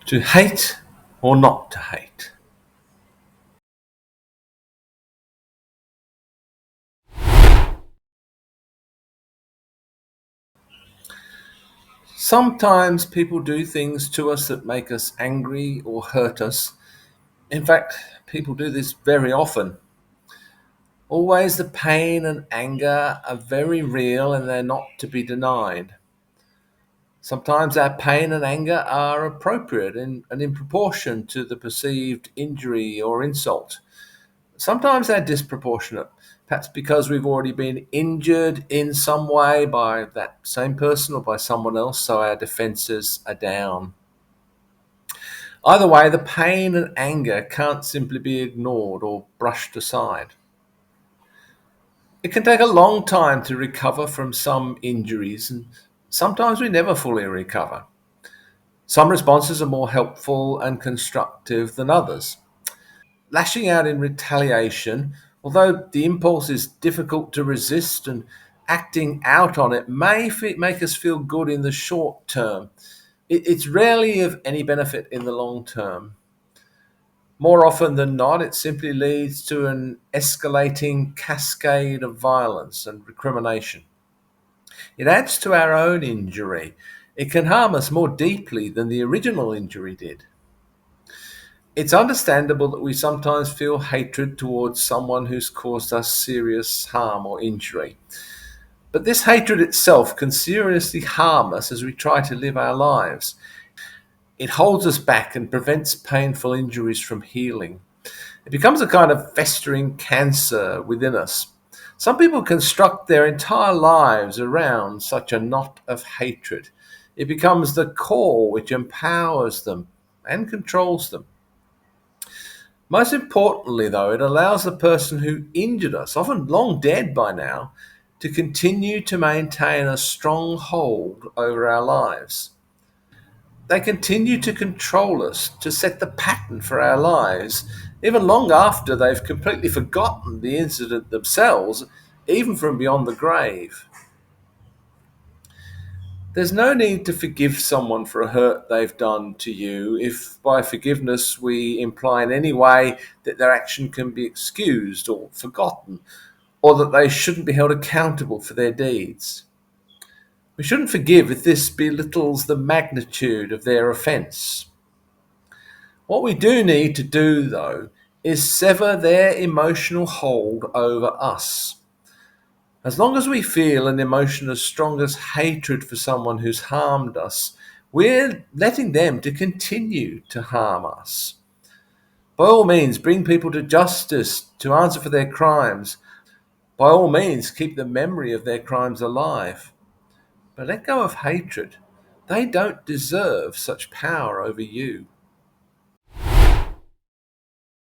To hate or not to hate? Sometimes people do things to us that make us angry or hurt us. In fact, people do this very often. Always the pain and anger are very real and they're not to be denied. Sometimes our pain and anger are appropriate and in proportion to the perceived injury or insult. Sometimes they're disproportionate, perhaps because we've already been injured in some way by that same person or by someone else, so our defenses are down. Either way, the pain and anger can't simply be ignored or brushed aside. It can take a long time to recover from some injuries, and sometimes we never fully recover. Some responses are more helpful and constructive than others. Lashing out in retaliation, although the impulse is difficult to resist and acting out on it may make us feel good in the short term, it's rarely of any benefit in the long term. More often than not, it simply leads to an escalating cascade of violence and recrimination. It adds to our own injury. It can harm us more deeply than the original injury did. It's understandable that we sometimes feel hatred towards someone who's caused us serious harm or injury. But this hatred itself can seriously harm us as we try to live our lives. It holds us back and prevents painful injuries from healing. It becomes a kind of festering cancer within us. Some people construct their entire lives around such a knot of hatred. It becomes the core which empowers them and controls them. Most importantly, though, it allows the person who injured us, often long dead by now, to continue to maintain a strong hold over our lives. They continue to control us, to set the pattern for our lives, even long after they've completely forgotten the incident themselves, even from beyond the grave. There's no need to forgive someone for a hurt they've done to you if by forgiveness we imply in any way that their action can be excused or forgotten, or that they shouldn't be held accountable for their deeds. We shouldn't forgive if this belittles the magnitude of their offence. What we do need to do, though, is sever their emotional hold over us. As long as we feel an emotion as strong as hatred for someone who's harmed us, we're letting them to continue to harm us. By all means, bring people to justice to answer for their crimes. By all means, keep the memory of their crimes alive. But let go of hatred. They don't deserve such power over you.